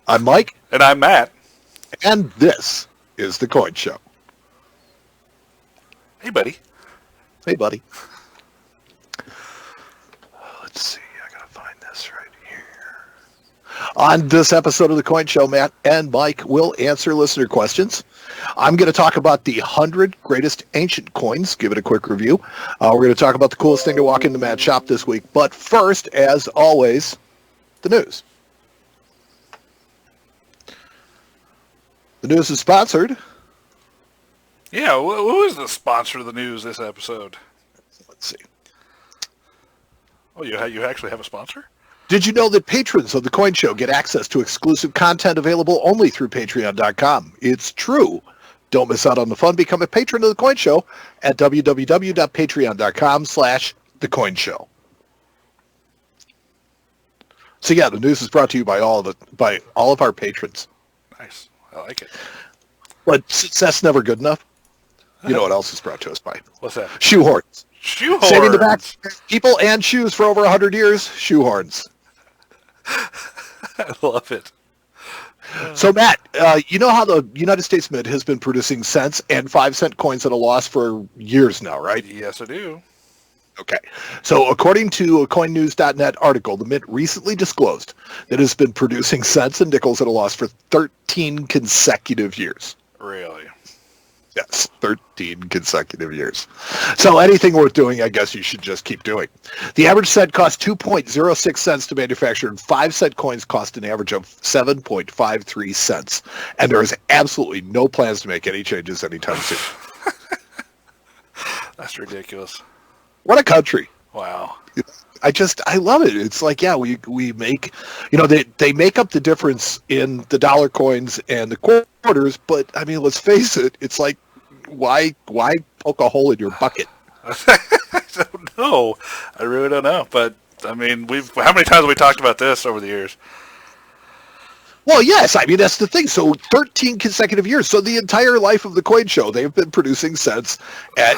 I'm Mike. And I'm Matt. And this is The Coin Show. Hey, buddy. Hey, buddy. Let's see. I got to find this right here. On this episode of The Coin Show, Matt and Mike will answer listener questions. I'm going to talk about the 100 greatest ancient coins, give it a quick review. We're going to talk about the coolest thing to walk into Matt's shop this week. But first, as always, the news. The news is sponsored. Yeah, who is the sponsor of the news this episode? Let's see. Oh, you actually have a sponsor? Did you know that patrons of The Coin Show get access to exclusive content available only through Patreon.com? It's true. Don't miss out on the fun. Become a patron of The Coin Show at www.patreon.com/The Coin Show. So yeah, the news is brought to you by all of our patrons. Nice. I like it. But since that's never good enough, you know what else is brought to us by? What's that? Shoehorns. Shoehorns. Saving the back people and shoes for over 100 years. Shoehorns. I love it. So, Matt, you know how the United States Mint has been producing cents and 5-cent coins at a loss for years now, right? Yes, I do. Okay. So, according to a CoinNews.net article, the Mint recently disclosed that it has been producing cents and nickels at a loss for 13 consecutive years. Really? Yes, 13 consecutive years. So anything worth doing, I guess you should just keep doing. The average cent costs 2.06 cents to manufacture, and 5-cent coins cost an average of 7.53 cents. And there is absolutely no plans to make any changes anytime soon. That's ridiculous. What a country. Wow. I love it. It's like, yeah, we make, they make up the difference in the dollar coins and the quarters, but I mean, let's face it, it's like, why poke a hole in your bucket? I don't know. I really don't know. But I mean, how many times have we talked about this over the years? Well, yes. I mean, that's the thing. So 13 consecutive years. So the entire life of the Coin Show, they've been producing cents at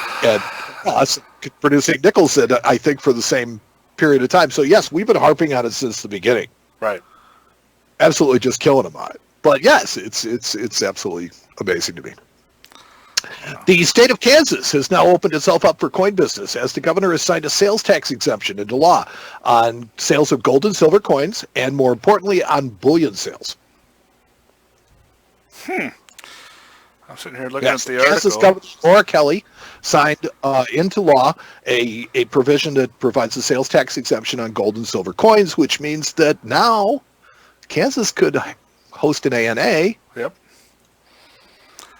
us, producing nickels, I think, for the same period of time. So yes, we've been harping on it since the beginning. Right. Absolutely just killing them on it. But yes, it's absolutely amazing to me. The state of Kansas has now opened itself up for coin business as the governor has signed a sales tax exemption into law on sales of gold and silver coins and, more importantly, on bullion sales. I'm sitting here looking at the article. Kansas Governor Laura Kelly signed into law a provision that provides a sales tax exemption on gold and silver coins, which means that now Kansas could host an ANA. Yep.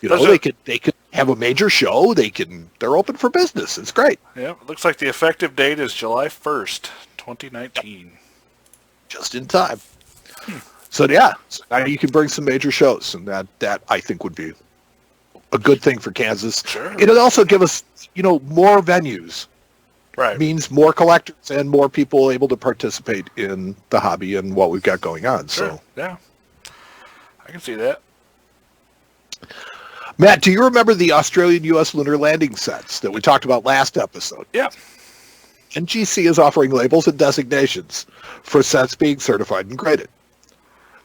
They could have a major show. They're open for business. It's great. Yeah, it looks like the effective date is July 1st, 2019. Just in time. So yeah, so now you can bring some major shows, and that I think would be a good thing for Kansas. Sure. It'll also give us, more venues. Right. Means more collectors and more people able to participate in the hobby and what we've got going on. Sure. So yeah, I can see that. Matt, do you remember the Australian U.S. lunar landing sets that we talked about last episode? Yeah. NGC is offering labels and designations for sets being certified and graded.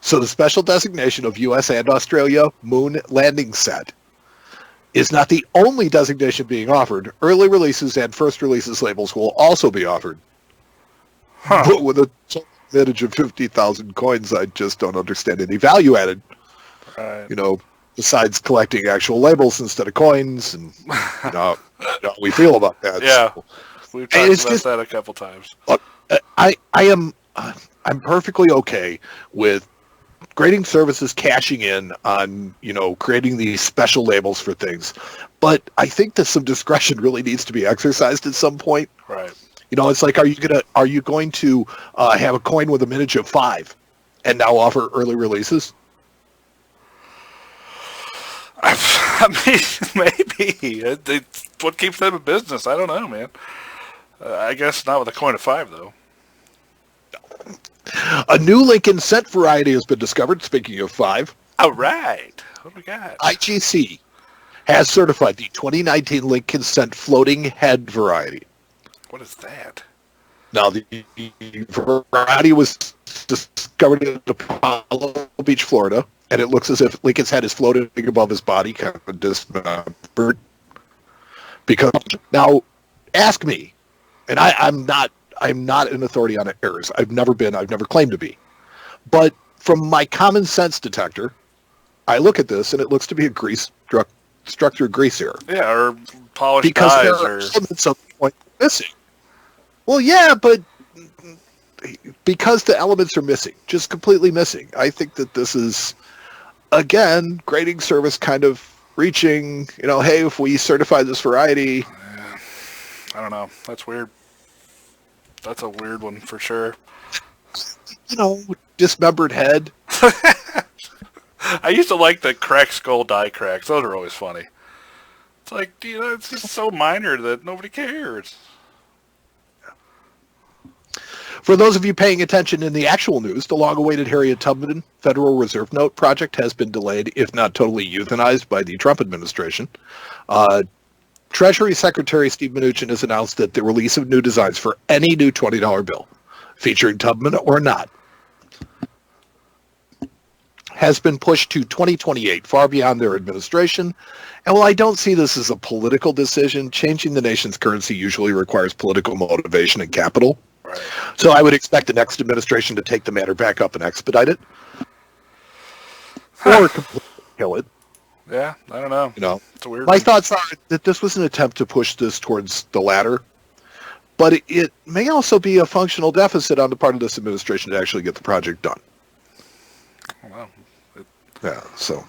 So the special designation of U.S. and Australia moon landing set is not the only designation being offered. Early releases and first releases labels will also be offered. But with a advantage of 50,000 coins, I just don't understand any value added. Right. Besides collecting actual labels instead of coins, and how we feel about that. Yeah, so, we've talked about that a couple times. Look, I'm perfectly okay with grading services cashing in on creating these special labels for things, but I think that some discretion really needs to be exercised at some point. Right. It's like, are you going to have a coin with a mintage of 5 and now offer early releases? I mean, maybe. It's what keeps them in business. I don't know, man. I guess not with a coin of 5, though. A new Lincoln cent variety has been discovered, speaking of 5. All right. What do we got? IGC has certified the 2019 Lincoln cent floating head variety. What is that? Now, the variety was discovered at Apollo Beach, Florida, and it looks as if Lincoln's head is floating above his body, kind of dismembered. Because now, ask me, and I'm not an authority on errors. I've never claimed to be. But from my common sense detector, I look at this and it looks to be a struck through grease error. Yeah, or polished because eyes, there are elements of the point missing. Well, yeah, but because the elements are missing, just completely missing. I think that this is, again, grading service kind of reaching, hey, if we certify this variety. Yeah, I don't know. That's weird. That's a weird one for sure. Dismembered head. I used to like the crack skull die cracks. Those are always funny. It's like, it's just so minor that nobody cares. For those of you paying attention in the actual news, the long-awaited Harriet Tubman Federal Reserve Note project has been delayed, if not totally euthanized, by the Trump administration. Treasury Secretary Steve Mnuchin has announced that the release of new designs for any new $20 bill, featuring Tubman or not, has been pushed to 2028, far beyond their administration. And while I don't see this as a political decision, changing the nation's currency usually requires political motivation and capital. Right. So I would expect the next administration to take the matter back up and expedite it. Or completely kill it. Yeah, I don't know. It's a weird My one. thoughts are that this was an attempt to push this towards the latter. But it may also be a functional deficit on the part of this administration to actually get the project done. Well, Yeah, so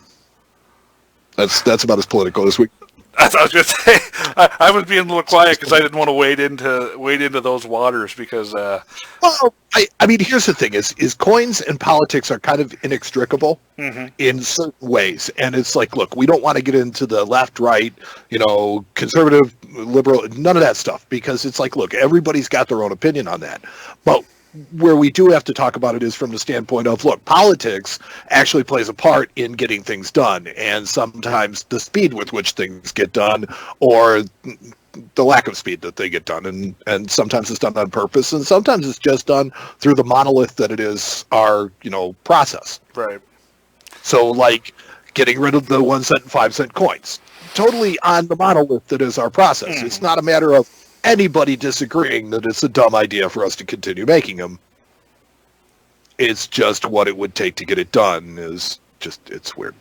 that's about as political as we. I was going to say, I was being a little quiet because I didn't want to wade into those waters because. Well, I mean, here's the thing: is coins and politics are kind of inextricable in certain ways, and it's like, look, we don't want to get into the left, right, conservative, liberal, none of that stuff, because it's like, look, everybody's got their own opinion on that, but where we do have to talk about it is from the standpoint of, look, politics actually plays a part in getting things done, and sometimes the speed with which things get done, or the lack of speed that they get done, and sometimes it's done on purpose, and sometimes it's just done through the monolith that it is our, process. Right. So, like, getting rid of the 1 cent and 5 cent coins. Totally on the monolith that is our process. It's not a matter of anybody disagreeing that it's a dumb idea for us to continue making them. It's just what it would take to get it done is just, it's weird.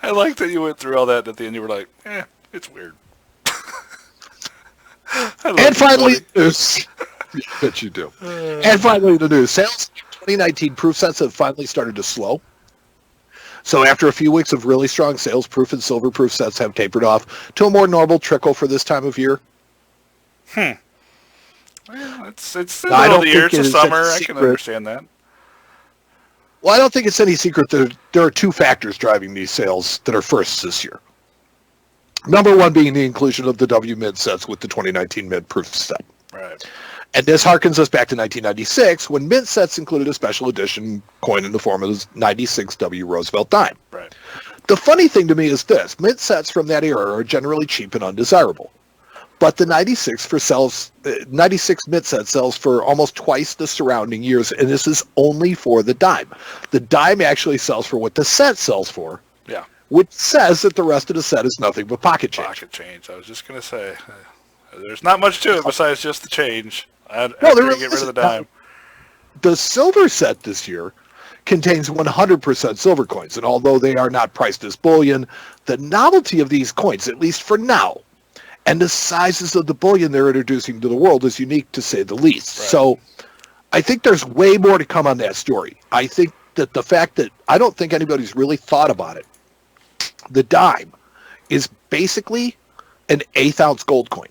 I like that you went through all that, and at the end you were like, it's weird. And finally, the news. Bet you do. And finally, the news. Sales in 2019 proof sets have finally started to slow. So after a few weeks of really strong sales, proof and silver proof sets have tapered off to a more normal trickle for this time of year. Well, it's the middle of the year. It's the summer. I can understand that. Well, I don't think it's any secret that there are two factors driving these sales that are firsts this year. Number one being the inclusion of the W Mint sets with the 2019 Mint proof set. Right. And this harkens us back to 1996 when Mint sets included a special edition coin in the form of the 96 W Roosevelt dime. Right. The funny thing to me is this. Mint sets from that era are generally cheap and undesirable. But the 96 Mint set sells for almost twice the surrounding years, and this is only for the dime. The dime actually sells for what the set sells for. Yeah. Which says that the rest of the set is nothing but pocket change. Pocket change. I was just going to say, there's not much to it besides just the change. There really get rid of the dime. The silver set this year contains 100% silver coins, and although they are not priced as bullion, the novelty of these coins, at least for now, and the sizes of the bullion they're introducing to the world is unique, to say the least. Right. So I think there's way more to come on that story. I think that the fact that I don't think anybody's really thought about it, the dime is basically an 1/8 ounce gold coin.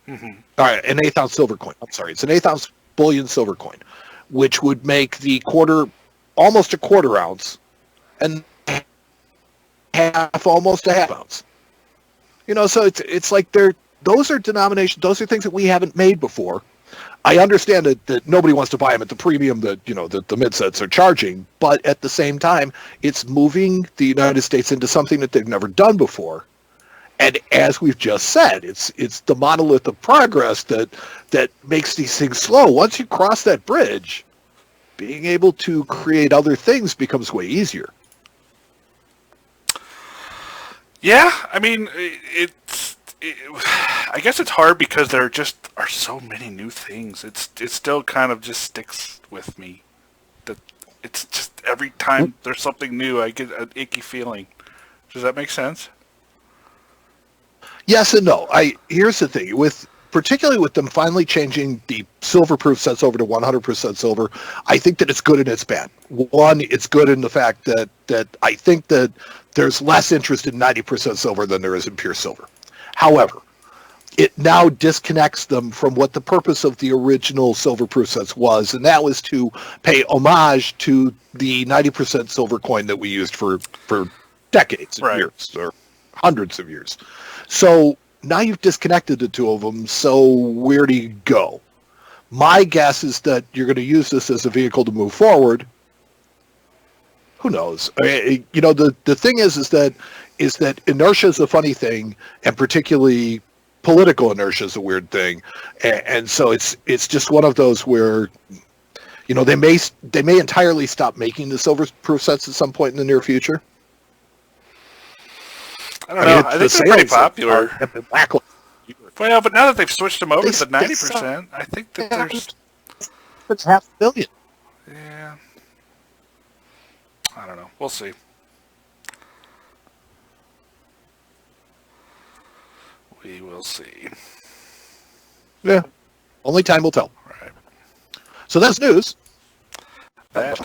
All right, an 1/8 ounce silver coin. I'm sorry. It's an 1/8 ounce bullion silver coin, which would make the quarter almost a 1/4 ounce and half almost a 1/2 ounce. So it's like those are denominations, those are things that we haven't made before. I understand that nobody wants to buy them at the premium that the Mint sets are charging, but at the same time, it's moving the United States into something that they've never done before. And as we've just said, it's the monolith of progress that makes these things slow. Once you cross that bridge, being able to create other things becomes way easier. Yeah, I mean, I guess it's hard because there just are so many new things. It still kind of just sticks with me. That it's just every time there's something new, I get an icky feeling. Does that make sense? Yes and no. Here's the thing particularly with them finally changing the silver proof sets over to 100% silver. I think that it's good and it's bad. One, it's good in the fact that I think that there's less interest in 90% silver than there is in pure silver. However, it now disconnects them from what the purpose of the original silver proof sets was, and that was to pay homage to the 90% silver coin that we used for decades and years, or hundreds of years. So now you've disconnected the two of them, so where do you go? My guess is that you're going to use this as a vehicle to move forward. Who knows? The thing is that inertia is a funny thing, and particularly political inertia is a weird thing, and so it's just one of those where, they may entirely stop making the silver proof sets at some point in the near future. I don't know. I think they're pretty popular. Well, but now that they've switched them over to 90%, I think that there's $500 million. Yeah. I don't know. We'll see. We will see. Yeah. Only time will tell. Right. So that's news. That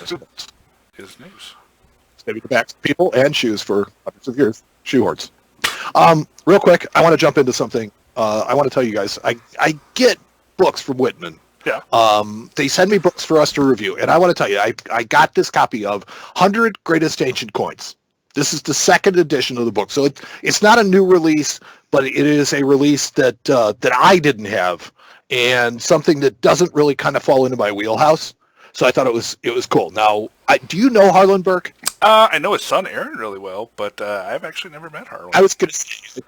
is news. Maybe the backs of people and shoes for hundreds of years. Shoe hordes. Real quick, I want to jump into something. I want to tell you guys, I get books from Whitman. Yeah. They send me books for us to review, and I want to tell you, I got this copy of 100 Greatest Ancient Coins. This is the second edition of the book, so it's not a new release, but it is a release that I didn't have, and something that doesn't really kind of fall into my wheelhouse. So I thought it was cool. Now, do you know Harlan Burke? I know his son Aaron really well, but I've actually never met Harlan. I was going to say,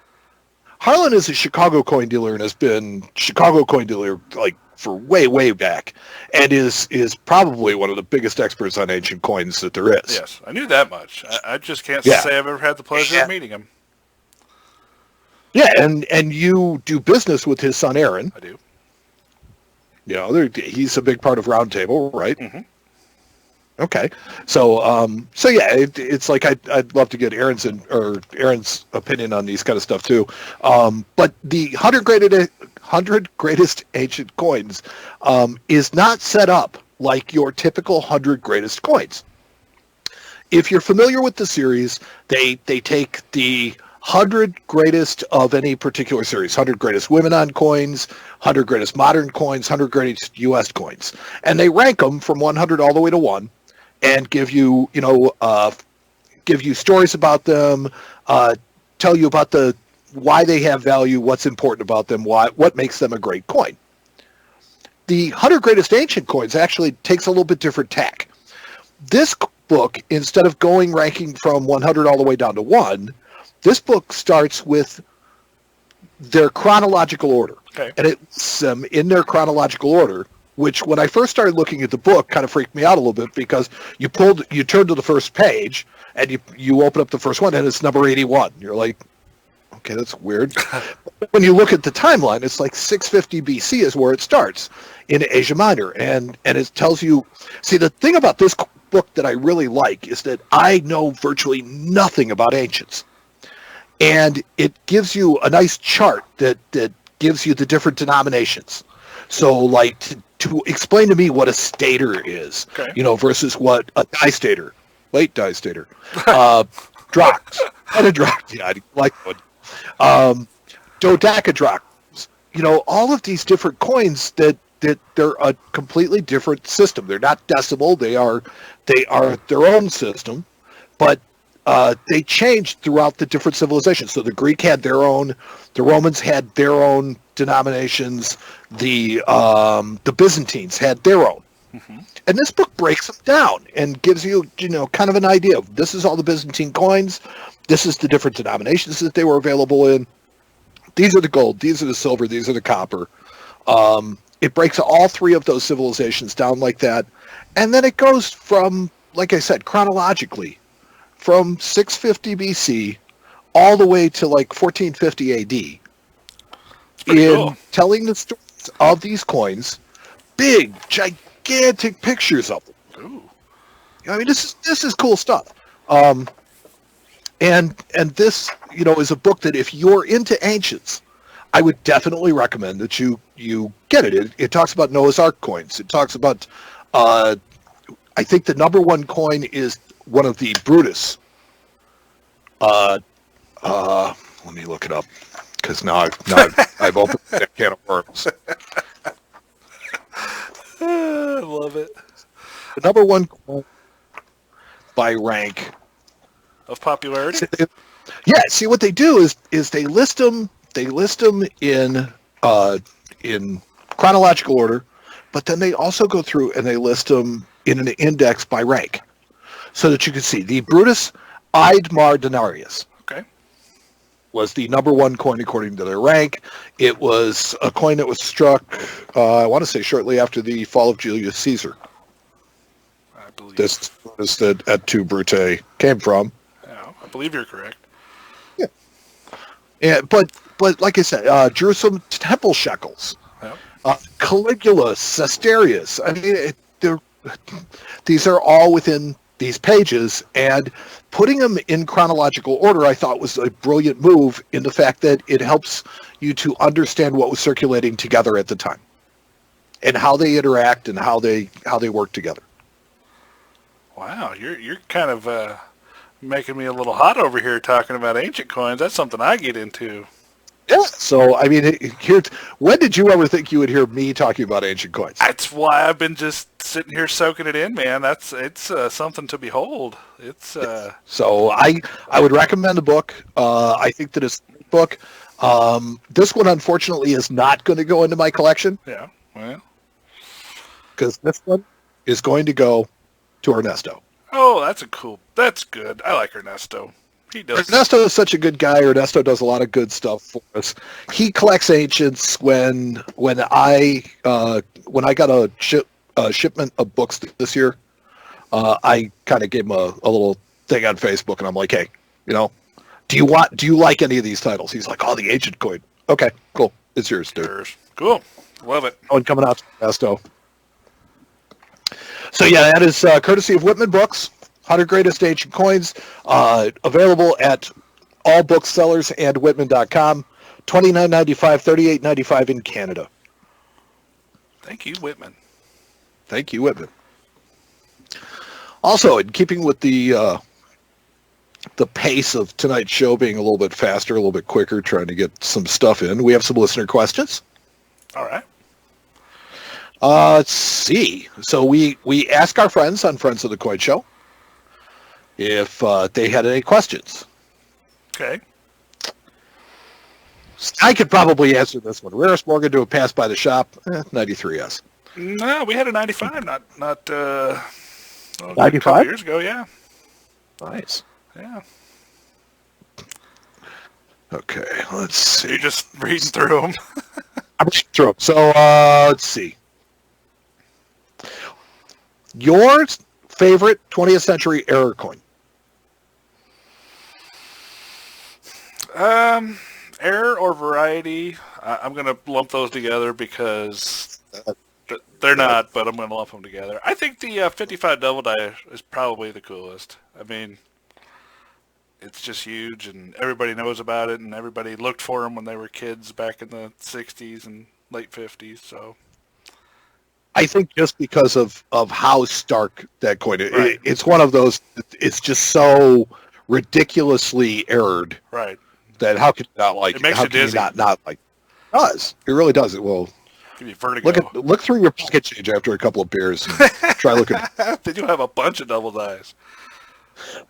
Harlan is a Chicago coin dealer and has been Chicago coin dealer like for way back, and is probably one of the biggest experts on ancient coins that there is. Yes, I knew that much. I just can't say I've ever had the pleasure of meeting him. Yeah, and you do business with his son Aaron. I do. He's a big part of Roundtable, right? Mm-hmm. Okay, so yeah, it's like I'd love to get Aaron's opinion on these kind of stuff too. But the 100 greatest ancient coins is not set up like your typical 100 greatest coins. If you're familiar with the series, they take the 100 greatest of any particular series, 100 greatest women on coins, 100 greatest modern coins, 100 greatest U.S. coins, and they rank them from 100 all the way to 1. And give you stories about them, tell you about why they have value, what's important about them, what makes them a great coin. The 100 Greatest Ancient Coins actually takes a little bit different tack. This book, instead of ranking from 100 all the way down to 1, this book starts with their chronological order. Okay. And it's in their chronological order, which when I first started looking at the book kind of freaked me out a little bit, because you turn to the first page and you open up the first one and it's number 81. You're like, okay, that's weird. When you look at the timeline, it's like 650 BC is where it starts in Asia Minor. And it tells you, see, the thing about this book that I really like is that I know virtually nothing about ancients. And it gives you a nice chart that gives you the different denominations. So like to explain to me what a stater is, versus what a distater, late distater, drox, and a drox, yeah, I like one, dodecadrox, all of these different coins that they're a completely different system. They're not decimal. They are their own system, but they changed throughout the different civilizations. So the Greek had their own, the Romans had their own denominations, the Byzantines had their own. Mm-hmm. And this book breaks them down and gives you, kind of an idea of this is all the Byzantine coins, this is the different denominations that they were available in, these are the gold, these are the silver, these are the copper. It breaks all three of those civilizations down like that. And then it goes from, like I said, chronologically, from 650 BC all the way to like 1450 AD in cool. telling the stories of these coins, big, gigantic pictures of them. Ooh. I mean, this is cool stuff. And this, is a book that if you're into ancients, I would definitely recommend that you get it. It talks about Noah's Ark coins. It talks about, I think the number one coin is one of the Brutus. Let me look it up because now I've opened a can of worms. I love it. The number one coin by rank Of popularity? Yeah, see what they do is they list them in chronological order, but then they also go through and they list them in an index by rank, so that you can see the Brutus Idmar Denarius Okay. was the number one coin according to their rank. It was a coin that was struck, I want to say, shortly after the fall of Julius Caesar. I believe. This is that Et tu, Brute came from. Yeah, I believe you're correct. Yeah, but like I said, Jerusalem temple shekels, Yep. Caligula, Asterius. I mean, these are all within these pages, and putting them in chronological order, I thought was a brilliant move in the fact that it helps you to understand what was circulating together at the time, and how they interact and how they work together. Wow, you're kind of making me a little hot over here talking about ancient coins. That's something I get into. Yeah. So I mean, when did you ever think you would hear me talking about ancient coins? That's why I've been just sitting here soaking it in, man. It's something to behold. It's So I would recommend the book. I think that it's a book. This one, unfortunately, is not going to go into my collection yeah. Well. because this one is going to go to Ernesto. Oh, that's good. I like Ernesto. He does. Ernesto is such a good guy. Ernesto does a lot of good stuff for us. He collects ancients. When I got a shipment of books this year, I kind of gave him a little thing on Facebook, and I'm like, hey, do you like any of these titles? He's like, oh, the ancient coin. Okay, cool. It's yours, dude. Cool. Love it. One coming out to Ernesto. So yeah, that is courtesy of Whitman Books. 100 Greatest Ancient Coins, available at all booksellers and Whitman.com. $29.95, $38.95 in Canada. Thank you, Whitman. Thank you, Whitman. Also, in keeping with the pace of tonight's show being a little bit faster, a little bit quicker, trying to get some stuff in, we have some listener questions. All right. Let's see. So we ask our friends on Friends of the Coin Show if they had any questions. Okay. I could probably answer this one. Rarest Morgan to a pass by the shop, 93S. No, we had a 95, not 95? A couple years ago, yeah. Nice. Yeah. Okay, let's see. You're just reading through them. I'm reading through them. So, let's see. Your favorite 20th century error coin? Error or variety, I'm going to lump those together because they're not, but I'm going to lump them together. I think the 55 double die is probably the coolest. I mean, it's just huge, and everybody knows about it, and everybody looked for them when they were kids back in the 60s and late 50s, so... I think just because of how stark that coin is. Right. It's one of those, it's just so ridiculously errored. Right. That how can you not like it? Makes how you can dizzy. you not like it? Does. It really does. It will. Give you vertigo. Look through your pocket change after a couple of beers and try looking. Did you have a bunch of double dies?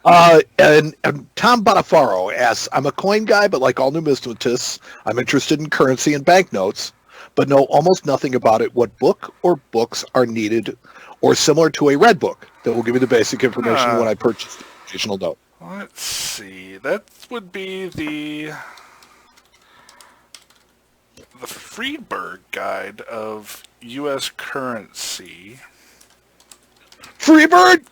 And Tom Bonafaro asks, I'm a coin guy, but like all numismatists, I'm interested in currency and banknotes, but know almost nothing about it. What book or books are needed or similar to a red book that will give me the basic information when I purchase the occasional note? Let's see. That would be the the Friedberg Guide of U.S. Currency. Freebird?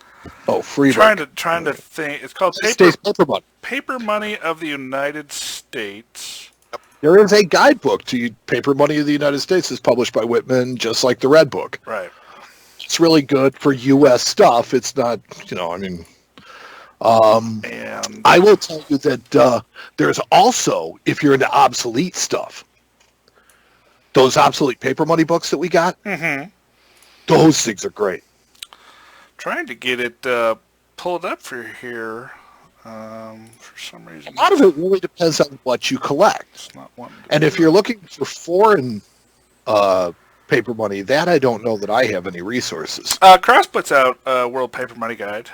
Oh, Freebird. Trying to think. It's called States paper money. Paper Money of the United States. There is a guidebook to paper money of the United States that's published by Whitman, just like the Red Book. Right. It's really good for U.S. stuff. It's not, And I will tell you that there's also, if you're into obsolete stuff, those obsolete paper money books that we got, those things are great. Trying to get it pulled up for here for some reason. A lot of it really depends on what you collect. It's not wanting to And do if you're looking for foreign paper money, that I don't know that I have any resources. Cross puts out a World Paper Money Guide.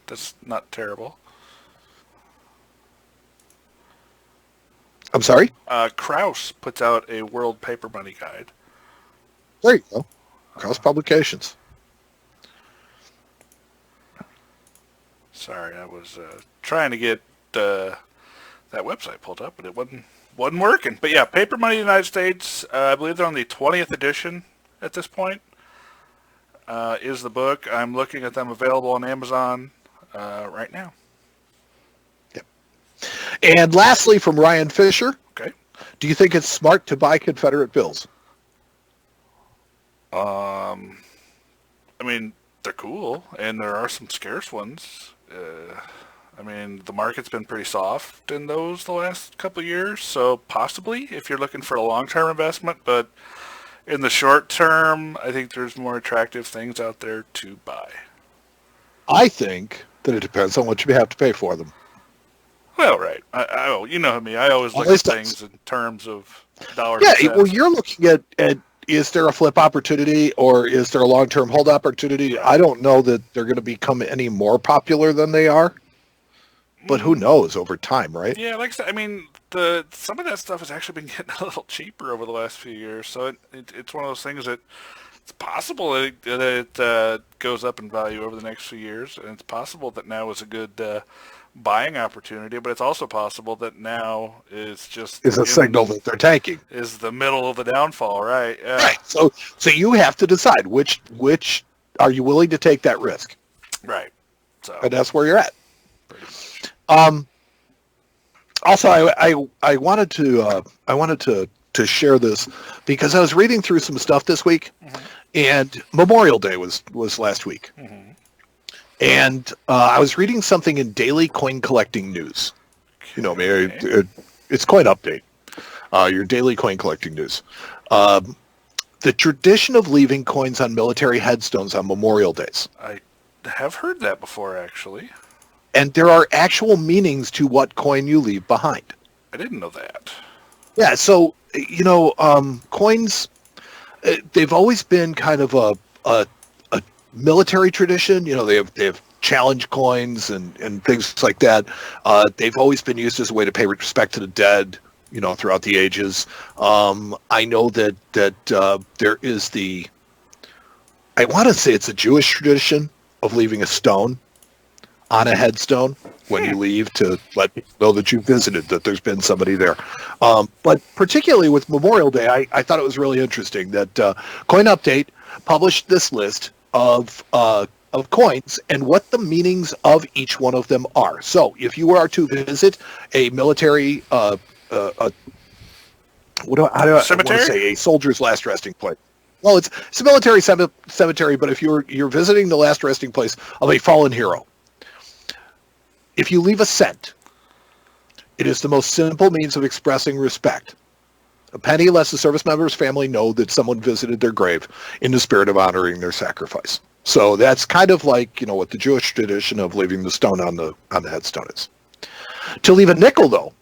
That's not terrible. I'm sorry? Kraus puts out a World Paper Money Guide. There you go. Cross Publications. Sorry, I was trying to get that website pulled up, but it wasn't working. But yeah, Paper Money United States, I believe they're on the 20th edition at this point, is the book. I'm looking at them available on Amazon right now. Yep. And lastly, from Ryan Fisher, Okay. do you think it's smart to buy Confederate bills? I mean, they're cool, and there are some scarce ones. I mean, the market's been pretty soft in those the last couple of years, so possibly if you're looking for a long-term investment, but in the short term, I think there's more attractive things out there to buy. I think that it depends on what you have to pay for them. Well, right. You know me. I always look at things in terms of dollars. Yeah, and cents. well, you're looking at is there a flip opportunity or is there a long-term hold opportunity? I don't know that they're going to become any more popular than they are, but who knows over time, right? Yeah, like I said, I mean, some of that stuff has actually been getting a little cheaper over the last few years, so it's one of those things that it's possible that it goes up in value over the next few years, and it's possible that now is a good buying opportunity, but it's also possible that now is just Is a signal that they're tanking. Is the middle of the downfall, right? Yeah. Right. So you have to decide which are you willing to take that risk, Right. So and that's where you're at. pretty much. Also, I wanted to share this because I was reading through some stuff this week, and Memorial Day was last week, and I was reading something in Daily Coin Collecting News. You know me, it's Coin Update, your daily coin collecting news. The tradition of leaving coins on military headstones on Memorial Days. I have heard that before, actually. And there are actual meanings to what coin you leave behind. I didn't know that. Yeah, so, coins, they've always been kind of a military tradition. You know, they have challenge coins and things like that. They've always been used as a way to pay respect to the dead, throughout the ages. I know that there is I want to say it's a Jewish tradition of leaving a stone on a headstone when you leave to let people know that you visited, that there's been somebody there. But particularly with Memorial Day, I thought it was really interesting that Coin Update published this list of coins and what the meanings of each one of them are. So if you are to visit a military, how do I want to say, a soldier's last resting place. Well, it's a military cemetery, but if you're visiting the last resting place of a fallen hero, if you leave a cent, it is the most simple means of expressing respect. A penny lets the service member's family know that someone visited their grave in the spirit of honoring their sacrifice. So that's kind of like, what the Jewish tradition of leaving the stone on the headstone is. To leave a nickel, though,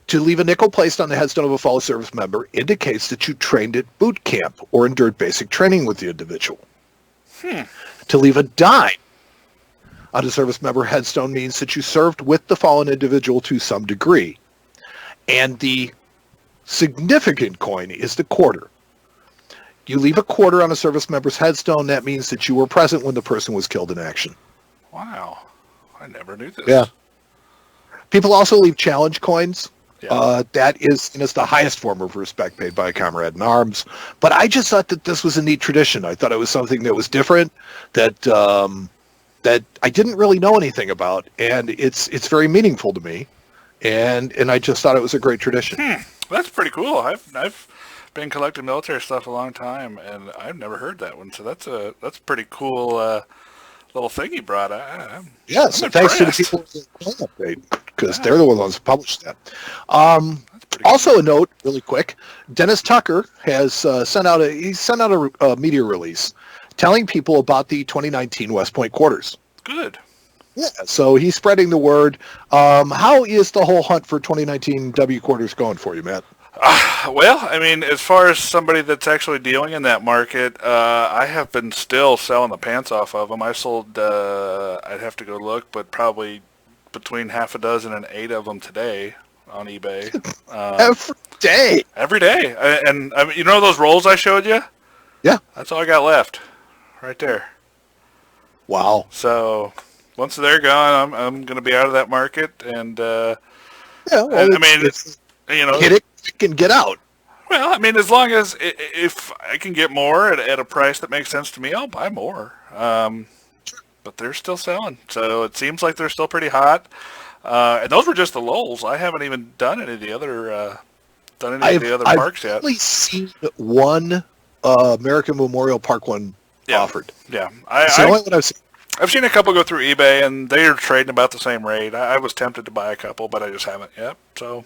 placed on the headstone of a fallen service member indicates that you trained at boot camp or endured basic training with the individual. To leave a dime on a service member headstone means that you served with the fallen individual to some degree. And the significant coin is the quarter. You leave a quarter on a service member's headstone, that means that you were present when the person was killed in action. Wow. I never knew this. Yeah. People also leave challenge coins Yeah. That is, and it's the highest form of respect paid by a comrade in arms. But I just thought that this was a neat tradition. I thought it was something that was different, that that I didn't really know anything about, and it's very meaningful to me, and I just thought it was a great tradition. That's pretty cool. I've been collecting military stuff a long time, and I've never heard that one. So that's a pretty cool little thing you brought. Yeah, I'm so thanks to the impressed. people at the update, because Yeah, they're the ones who published that. that's pretty cool. Also, a note, really quick: Dennis Tucker has sent out a media release telling people about the 2019 West Point quarters. Good. Yeah, so he's spreading the word. How is the whole hunt for 2019 W quarters going for you, Matt? Well, I mean, as far as somebody that's actually dealing in that market, I have been still selling the pants off of them. I sold, I'd have to go look, but probably between half a dozen and 8 of them today on eBay. Every day. Every day. And I mean, you know those rolls I showed you? Yeah. That's all I got left, right there. Wow. So once they're gone, I'm going to be out of that market, and Yeah. Well, I mean, you know, hit it and get out. well, I mean, as long as if I can get more at a price that makes sense to me, I'll buy more. But they're still selling, so it seems like they're still pretty hot. And those were just the lulls. I haven't even done any of the other parks yet. I've only seen one American Memorial Park one Yeah. offered. Yeah, It's the only one I've seen. I've seen a couple go through eBay, and they're trading about the same rate. I was tempted to buy a couple, but I just haven't yet. So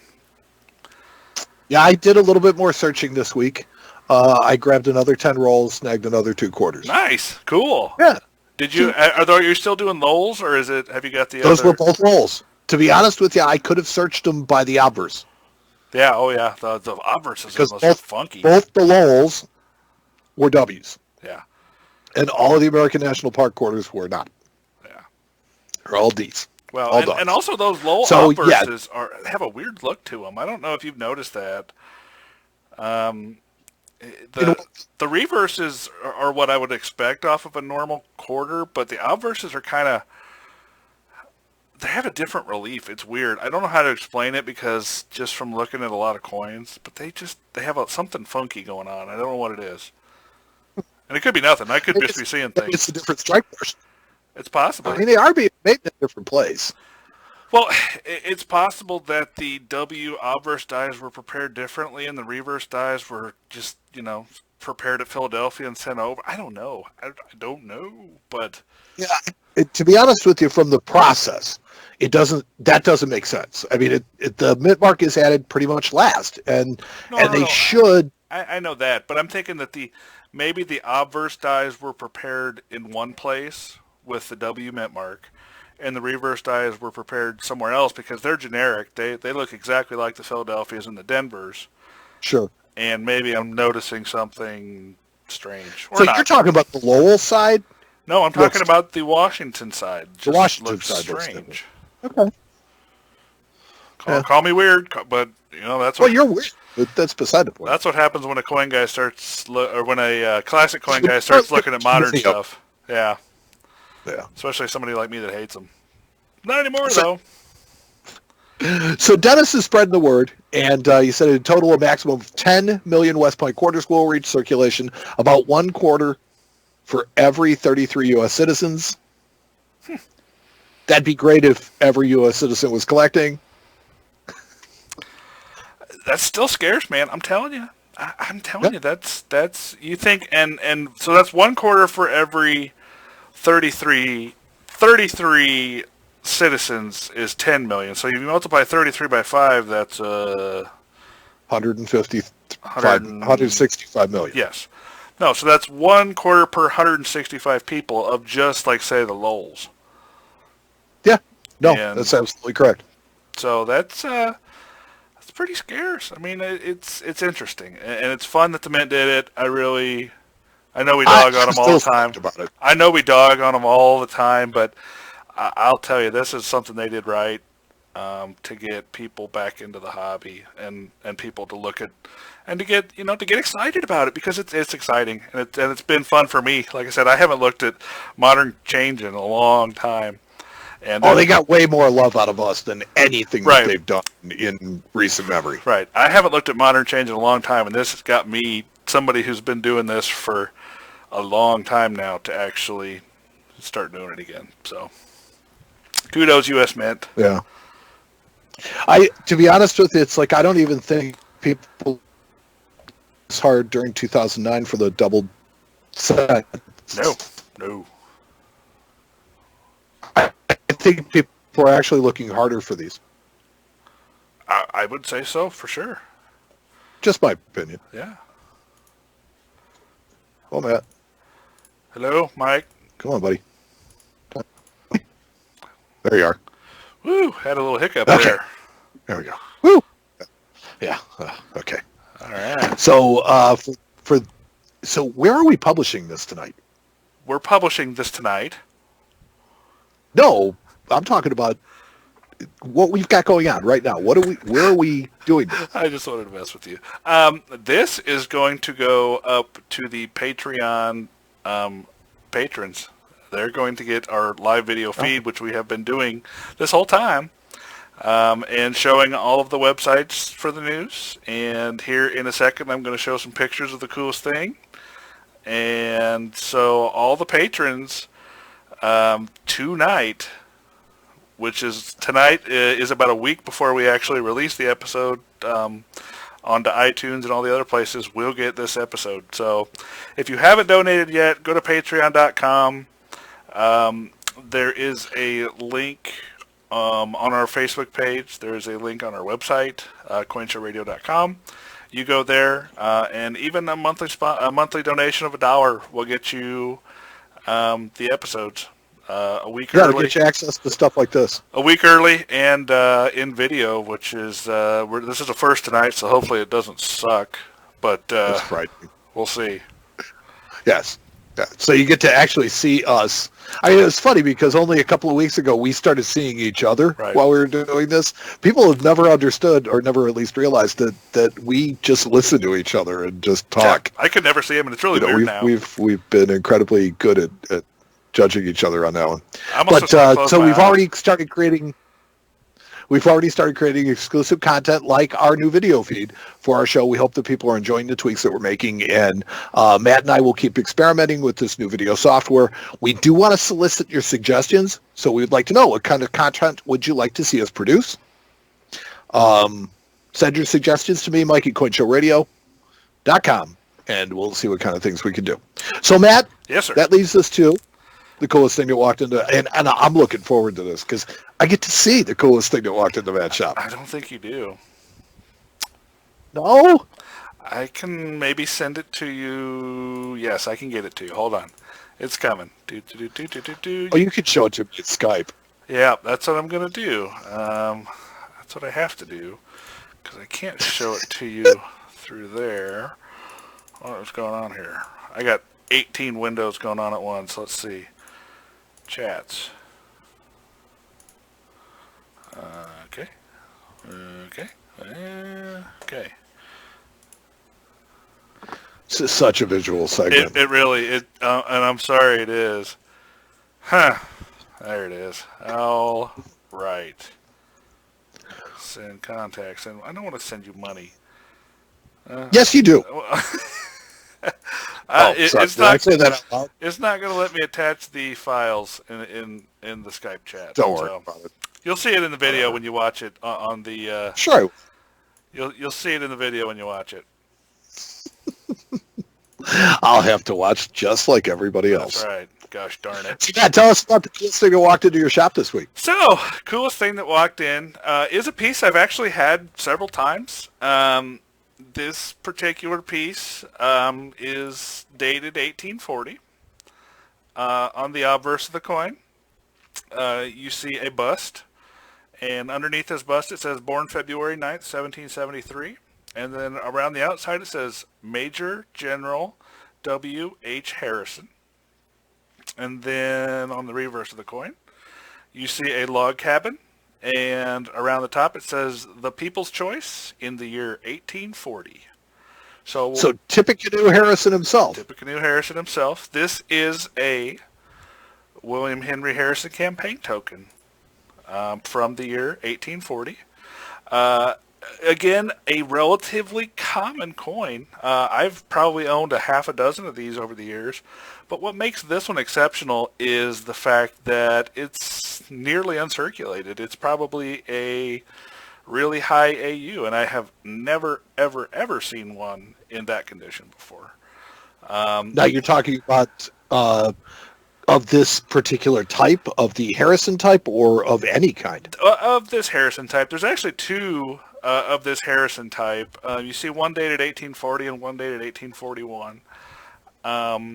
Yeah, I did a little bit more searching this week. I grabbed another 10 rolls, snagged another 2 quarters. nice, cool. Yeah, Did you? Are you still doing lulls, or is it? Have you got the those other? were both rolls. To be honest with you, I could have searched them by the obverse. Yeah. Oh yeah. The obverses are Because those are funky. Both the lulls were W's. Yeah. And all of the American National Park quarters were not. Yeah. They're all D's. Well, All and, dogs. and also those low So, yeah. obverses have a weird look to them. I don't know if you've noticed that. The reverses are what I would expect off of a normal quarter, but the obverses are kind of, they have a different relief. It's weird. I don't know how to explain it because just from looking at a lot of coins, but they have something funky going on. I don't know what it is. And it could be nothing. I could just be seeing Maybe things. it's a different strike force. It's possible. I mean, they are being made in a different place. Well, it's possible that the W obverse dies were prepared differently and the reverse dies were just, prepared at Philadelphia and sent over. I don't know. I don't know. But Yeah, to be honest with you, from the process, that doesn't make sense. I mean, the mint mark is added pretty much last, and they should. I know that, but I'm thinking that maybe the obverse dies were prepared in one place with the W mint mark, and the reverse dies were prepared somewhere else because they're generic. They look exactly like the Philadelphias and the Denvers. Sure. And maybe I'm noticing something strange. Or So not. you're talking about the Lowell side? No, I'm talking about the Washington side. The Washington looks side looks strange. Okay. Call me weird, but that's Well, what you're weird, but that's beside the point. that's what happens when a coin guy starts, or when a classic coin guy starts looking at modern stuff. Yeah, Yeah. especially somebody like me that hates them. Not anymore though. So Dennis is spreading the word, and he said a total of maximum of 10 million West Point quarters will reach circulation, about 1 quarter for every 33 U.S. citizens. That'd be great if every U.S. citizen was collecting. That still scares, man. I'm telling you. I'm telling you, that's you think, and so that's 1 quarter for every 33 citizens is 10 million. So if you multiply 33 by 5, that's 165 million. Yes. No, so that's 1 quarter per 165 people of just like say the Lowells. Yeah. No, And- that's absolutely correct. So that's pretty scarce. I mean, it's interesting and it's fun that the Mint did it. I know we dog on them all the time. About it. I know we dog on them all the time, but I'll tell you, this is something they did right to get people back into the hobby and people to look at and to get excited about it because it's exciting and it's been fun for me. Like I said, I haven't looked at modern change in a long time, And Oh, they got way more love out of us than anything Right. that they've done in recent memory. Right. I haven't looked at Modern Change in a long time, and this has got me, somebody who's been doing this for a long time now, to actually start doing it again. So, kudos, U.S. Mint. Yeah. To be honest with you, it's like I don't even think people was hard during 2009 for the double set. No. I think people are actually looking harder for these. I would say so, for sure. Just my opinion. Yeah. Oh, Matt. Hello, Mike. Come on, buddy. There you are. Woo, had a little hiccup Okay. there. There we go. Woo! Yeah. Okay. All right. So, so where are we publishing this tonight? We're publishing this tonight. No, I'm talking about what we've got going on right now. Where are we doing this? I just wanted to mess with you. This is going to go up to the Patreon patrons. They're going to get our live video feed, which we have been doing this whole time, and showing all of the websites for the news. And here in a second, I'm going to show some pictures of the coolest thing. And so all the patrons tonight, which is tonight, is about a week before we actually release the episode onto iTunes and all the other places, we'll get this episode. So if you haven't donated yet, go to patreon.com. There is a link on our Facebook page. There is a link on our website, coinshowradio.com. You go there, and even a monthly donation of $1 will get you the episodes a week Yeah, to early. get you access to stuff like this. A week early and in video, which is this is a first tonight, so hopefully it doesn't suck. But That's right. we'll see. Yes. Yeah. So you get to actually see us. I mean, it's funny because only a couple of weeks ago we started seeing each other Right. while we were doing this. People have never understood or never at least realized that we just listen to each other and just talk. I could never see him, and it's really You know, weird now. we've been incredibly good at judging each other on that one. I almost But just wanna close so my we've eyes. already started creating exclusive content like our new video feed for our show. We hope that people are enjoying the tweaks that we're making, and Matt and I will keep experimenting with this new video software. We do want to solicit your suggestions, so we'd like to know what kind of content would you like to see us produce. Send your suggestions to me, Mike at CoinShowRadio.com, and we'll see what kind of things we can do. So, Matt, Yes, sir. that leads us to the coolest thing that walked into, and I'm looking forward to this because I get to see the coolest thing that walked into Matt's shop. I don't think you do. No? I can maybe send it to you. Yes, I can get it to you. Hold on. It's coming. Oh, you could show it to me at Skype. Yeah, that's what I'm going to do. That's what I have to do because I can't show it to you through there. What's going on here? I got 18 windows going on at once. Let's see. Chats. Okay. Okay. This is such a visual segment. It really, and I'm sorry it is. Huh. There it is. All right. Send contacts. And I don't want to send you money. Yes, you do. Sorry. It's Did I not. say that out loud? It's not going to let me attach the files in the Skype chat. Don't worry So about it. you'll see it in the video when you watch it on the. Sure. I will. You'll see it in the video when you watch it. I'll have to watch just like everybody else. That's right. Gosh darn it. So, yeah, tell us about the coolest thing that walked into your shop this week. So, coolest thing that walked in is a piece I've actually had several times. This particular piece is dated 1840. On the obverse of the coin, you see a bust. And underneath this bust, it says born February 9th, 1773. And then around the outside, it says Major General W.H. Harrison. And then on the reverse of the coin, you see a log cabin. And around the top, it says the People's Choice in the year 1840. So Tippecanoe Harrison himself. Tippecanoe Harrison himself. This is a William Henry Harrison campaign token. from the year 1840. Again, a relatively common coin. I've probably owned a half a dozen of these over the years, but what makes this one exceptional is the fact that it's nearly uncirculated. It's probably a really high AU, and I have never, ever, ever seen one in that condition before. Now you're talking about of this particular type, of the Harrison type, or of any kind? Of this Harrison type. There's actually two of this Harrison type. You see one dated 1840 and one dated 1841. But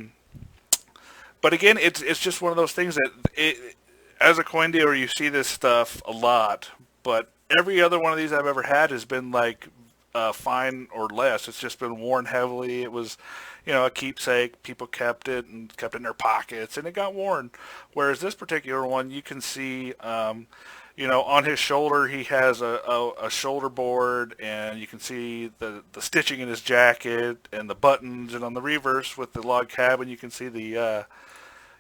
again, it's just one of those things that as a coin dealer, you see this stuff a lot, but every other one of these I've ever had has been like fine or less. It's just been worn heavily. It was, a keepsake. People kept it and kept it in their pockets, and it got worn. Whereas this particular one, you can see, on his shoulder he has a shoulder board, and you can see the stitching in his jacket and the buttons, and on the reverse with the log cabin, you can see the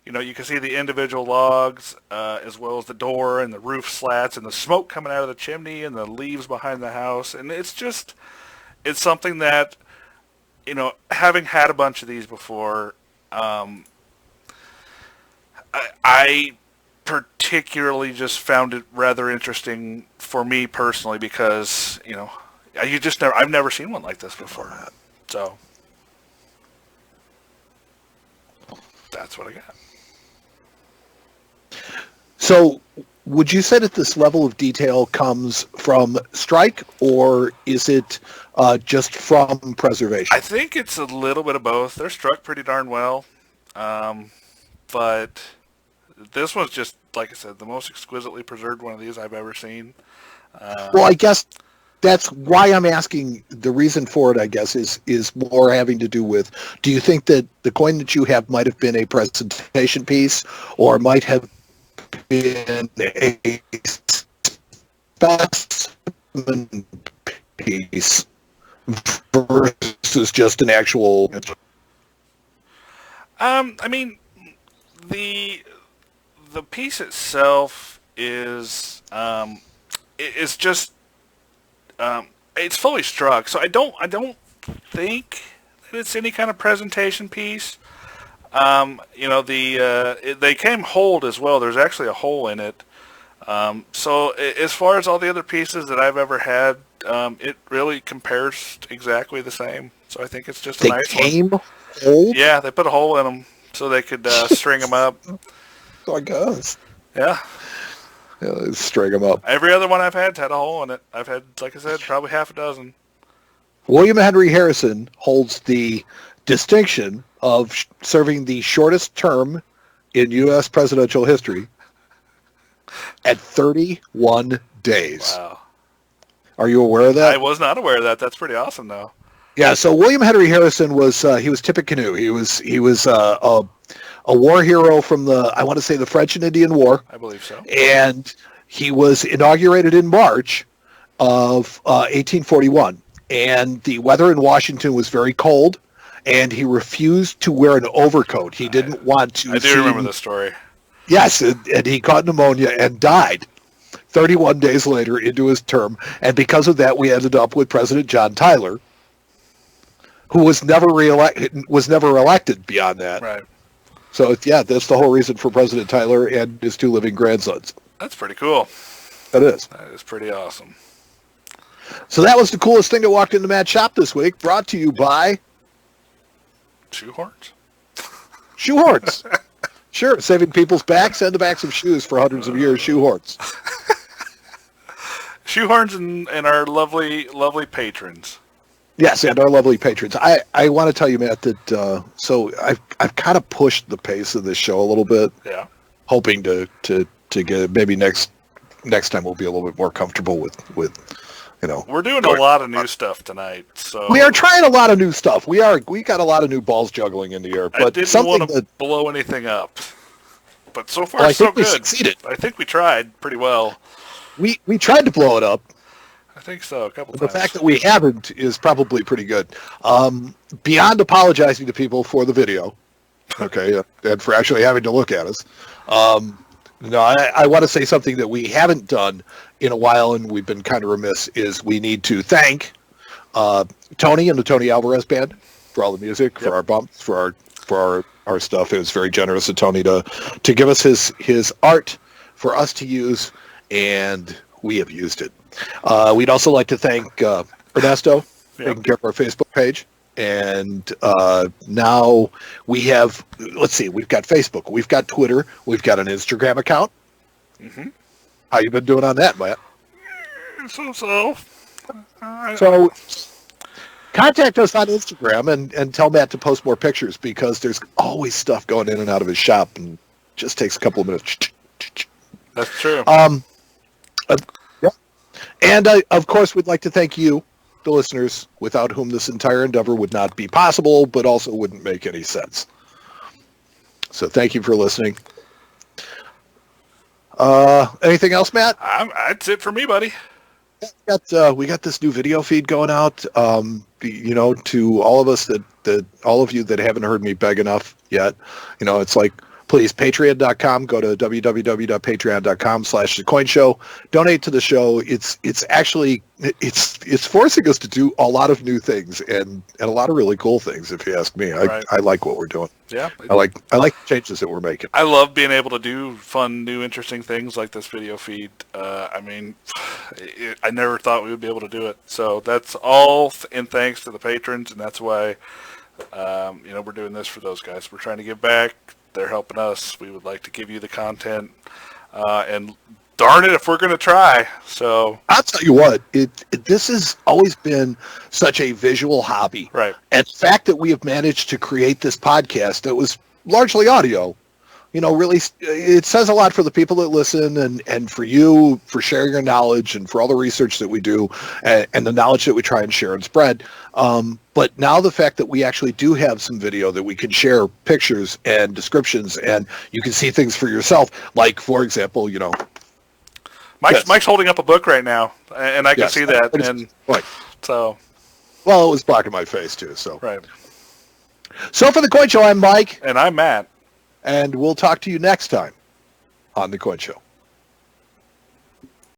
individual logs, as well as the door and the roof slats and the smoke coming out of the chimney and the leaves behind the house. And it's something that, having had a bunch of these before, I particularly just found it rather interesting for me personally because, I've never seen one like this before. So that's what I got. So would you say that this level of detail comes from strike, or is it just from preservation? I think it's a little bit of both. They're struck pretty darn well. But this one's just, like I said, the most exquisitely preserved one of these I've ever seen. Well, I guess that's why I'm asking. The reason for it, I guess, is more having to do with, do you think that the coin that you have might have been a presentation piece, or might have been a specimen piece versus just an actual? The piece itself is just it's fully struck, so I don't think that it's any kind of presentation piece. They came holed as well. There's actually a hole in it. So as far as all the other pieces that I've ever had, it really compares exactly the same. So I think it's just a nice one. They came holed? Yeah, they put a hole in them so they could string them up. I guess. Yeah. Yeah, string them up. Every other one I've had a hole in it. I've had, like I said, probably half a dozen. William Henry Harrison holds the distinction of serving the shortest term in U.S. presidential history at 31 days. Wow. Are you aware of that? I was not aware of that. That's pretty awesome, though. Yeah, so William Henry Harrison was Tippecanoe. He was a war hero from the French and Indian War. I believe so. And he was inaugurated in March of 1841. And the weather in Washington was very cold, and he refused to wear an overcoat. He didn't want to. I do remember this story. Yes, and he caught pneumonia and died 31 days later into his term. And because of that, we ended up with President John Tyler, who was never elected beyond that. Right. So, yeah, that's the whole reason for President Tyler and his two living grandsons. That's pretty cool. That is. That is pretty awesome. So that was the coolest thing that walked into Matt's shop this week, brought to you by Shoehorns? Shoehorns. Sure, saving people's backs and the backs of shoes for hundreds of years, Shoehorns. Shoehorns and our lovely, lovely patrons. Yes, and our lovely patrons. I want to tell you, Matt, that so I've kind of pushed the pace of this show a little bit. Yeah. Hoping to get, maybe next time we'll be a little bit more comfortable with We're doing a lot of new stuff tonight, so we are trying a lot of new stuff. We got a lot of new balls juggling in the air, but I didn't want to blow anything up. But so far, so good. We succeeded. I think we tried pretty well. We tried to blow it up. I think so, a couple times. The fact that we haven't is probably pretty good. Beyond apologizing to people for the video, okay, and for actually having to look at us, No, I want to say something that we haven't done in a while, and we've been kind of remiss, is we need to thank Tony and the Tony Alvarez Band for all the music, for our bumps, for our stuff. It was very generous of Tony to give us his art for us to use, and we have used it. We'd also like to thank Ernesto for taking care of our Facebook page. And now we have, let's see, we've got Facebook, we've got Twitter, we've got an Instagram account. Mm-hmm. How you been doing on that, Matt? So. So contact us on Instagram and tell Matt to post more pictures, because there's always stuff going in and out of his shop, and it just takes a couple of minutes. That's true. Yeah. And of course, we'd like to thank you, the listeners, without whom this entire endeavor would not be possible, but also wouldn't make any sense. So thank you for listening. Anything else, Matt? That's it for me, buddy. We got this new video feed going out. To all of us that all of you that haven't heard me beg enough yet, it's like, please, patreon.com, go to www.patreon.com/thecoinshow, donate to the show. It's actually, it's forcing us to do a lot of new things and a lot of really cool things, if you ask me. Right. I like what we're doing. Yeah. I like the changes that we're making. I love being able to do fun, new, interesting things like this video feed. I never thought we would be able to do it. So that's all in thanks to the patrons, and that's why, we're doing this for those guys. We're trying to give back. They're helping us. We would like to give you the content, and darn it if we're going to try. So I'll tell you what, this has always been such a visual hobby. Right. And the fact that we have managed to create this podcast that was largely audio, really, it says a lot for the people that listen, and for you, for sharing your knowledge, and for all the research that we do, and the knowledge that we try and share and spread. But now the fact that we actually do have some video that we can share pictures and descriptions, and you can see things for yourself, like, for example, Mike's holding up a book right now, and I can see that. And right. So, well, it was blocking my face too. So right. So for the Coin Show, I'm Mike, and I'm Matt, and we'll talk to you next time on the Coin Show.